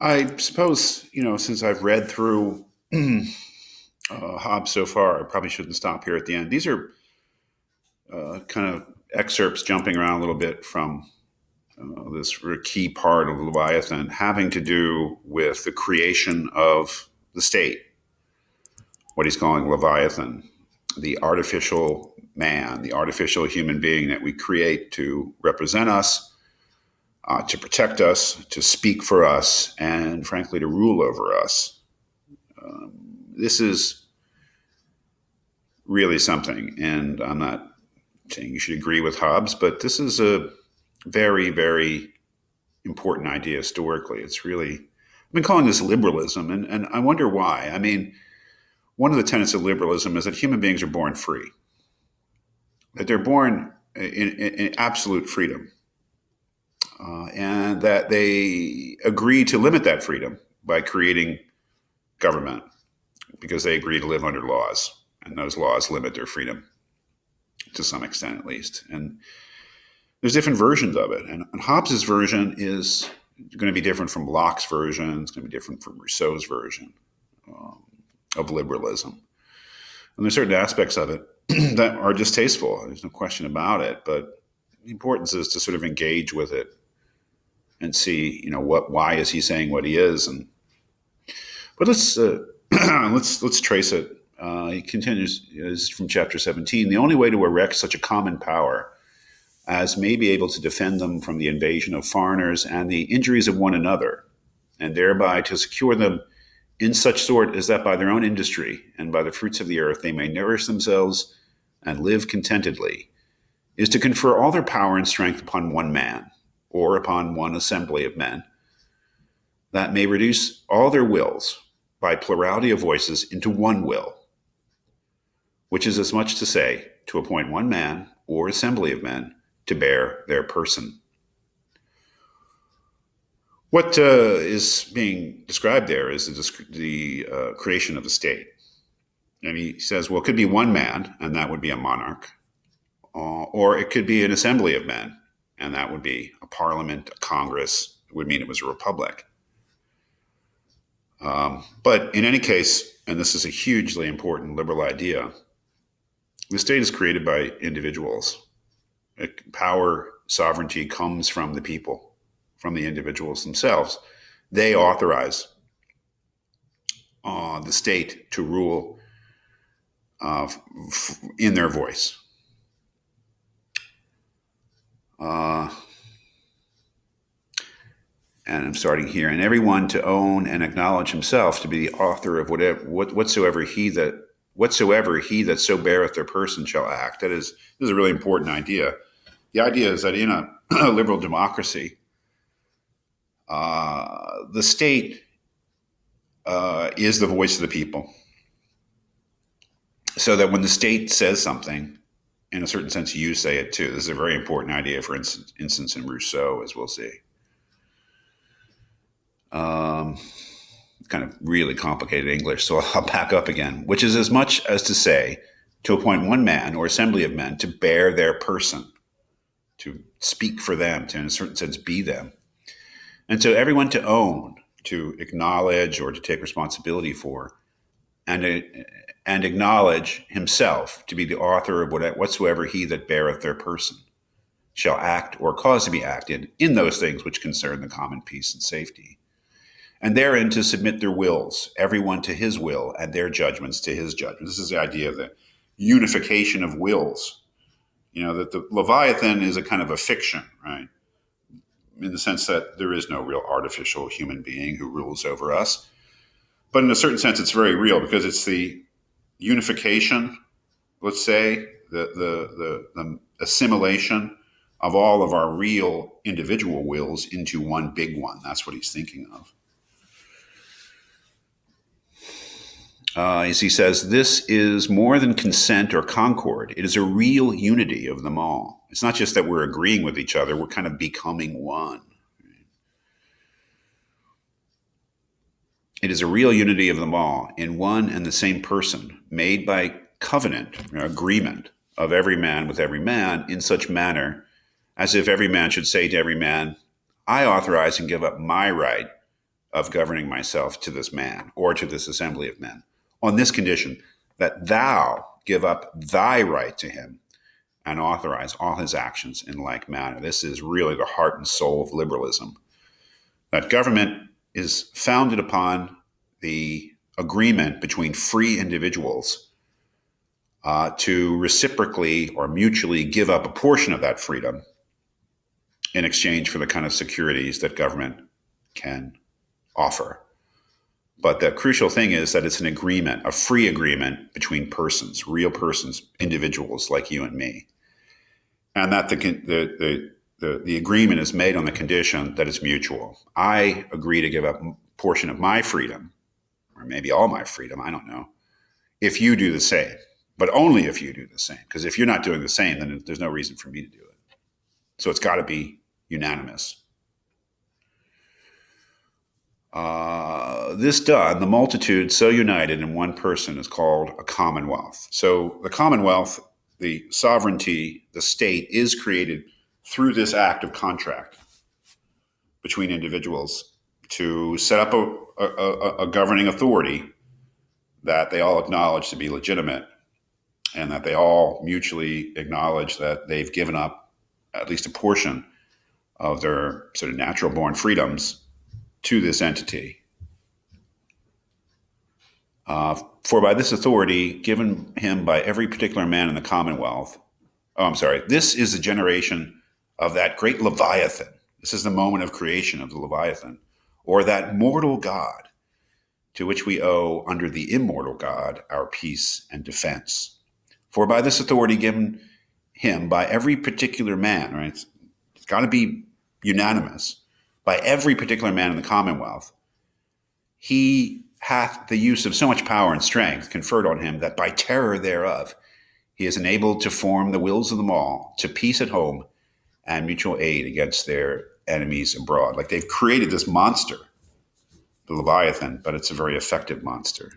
I suppose, since I've read through Hobbes so far, I probably shouldn't stop here at the end. These are kind of excerpts jumping around a little bit from this key part of Leviathan having to do with the creation of the state, what he's calling Leviathan, the artificial man, the artificial human being that we create to represent us, to protect us, to speak for us, and frankly, to rule over us. This is really something, and I'm not saying you should agree with Hobbes, but this is a very, very important idea historically. It's really, I've been calling this liberalism, and I wonder why. I mean, one of the tenets of liberalism is that human beings are born free, that they're born in absolute freedom, and that they agree to limit that freedom by creating government because they agree to live under laws, and those laws limit their freedom to some extent, at least. And there's different versions of it, and Hobbes's version is going to be different from Locke's version. It's going to be different from Rousseau's version of liberalism. And there's certain aspects of it that are distasteful. There's no question about it. But the importance is to sort of engage with it and see, why is he saying what he is? But let's let's trace it. He continues, this is from chapter 17. The only way to erect such a common power as may be able to defend them from the invasion of foreigners and the injuries of one another, and thereby to secure them in such sort as that by their own industry and by the fruits of the earth they may nourish themselves and live contentedly, is to confer all their power and strength upon one man, or upon one assembly of men, that may reduce all their wills by plurality of voices into one will, which is as much to say, to appoint one man or assembly of men to bear their person. What is being described there is the creation of the state. And he says, well, it could be one man, and that would be a monarch, or it could be an assembly of men, and that would be a parliament, a congress. It would mean it was a republic. But in any case, and this is a hugely important liberal idea, the state is created by individuals. Power, sovereignty comes from the people, from the individuals themselves. They authorize the state to rule in their voice. And I'm starting here. And everyone to own and acknowledge himself to be the author of whatsoever he that so beareth their person shall act. This is a really important idea. The idea is that in a liberal democracy, the state is the voice of the people. So that when the state says something, in a certain sense, you say it too. This is a very important idea, for instance, in Rousseau, as we'll see. Kind of really complicated English, so I'll back up again, which is as much as to say, to appoint one man or assembly of men to bear their person, to speak for them, to in a certain sense be them. And so everyone to own, to acknowledge or to take responsibility for, and acknowledge himself to be the author of whatsoever he that beareth their person shall act or cause to be acted in those things which concern the common peace and safety. And therein to submit their wills, everyone to his will, and their judgments to his judgment. This is the idea of the unification of wills. That the Leviathan is a kind of a fiction, right? In the sense that there is no real artificial human being who rules over us. But in a certain sense, it's very real because it's the unification, let's say, the assimilation of all of our real individual wills into one big one. That's what he's thinking of. As he says, this is more than consent or concord. It is a real unity of them all. It's not just that we're agreeing with each other, we're kind of becoming one. It is a real unity of them all in one and the same person, made by covenant, agreement of every man with every man in such manner as if every man should say to every man, I authorize and give up my right of governing myself to this man or to this assembly of men, on this condition, that thou give up thy right to him and authorize all his actions in like manner. This is really the heart and soul of liberalism. That government is founded upon the agreement between free individuals to reciprocally or mutually give up a portion of that freedom in exchange for the kind of securities that government can offer. But the crucial thing is that it's an agreement, a free agreement between persons, real persons, individuals like you and me. And that the agreement is made on the condition that it's mutual. I agree to give up a portion of my freedom, or maybe all my freedom, I don't know, if you do the same, but only if you do the same. Because if you're not doing the same, then there's no reason for me to do it. So it's got to be unanimous. This done, the multitude so united in one person is called a commonwealth. So the commonwealth, the sovereignty, the state is created through this act of contract between individuals to set up a governing authority that they all acknowledge to be legitimate, and that they all mutually acknowledge that they've given up at least a portion of their sort of natural born freedoms to this entity. For by this authority given him by every particular man in the commonwealth, this is the generation of that great Leviathan. This is the moment of creation of the Leviathan, or that mortal God, to which we owe under the immortal God our peace and defense. For by this authority given him by every particular man, right? It's got to be unanimous. By every particular man in the commonwealth, he hath the use of so much power and strength conferred on him that by terror thereof he is enabled to form the wills of them all to peace at home and mutual aid against their enemies abroad. Like they've created this monster, the Leviathan, but it's a very effective monster.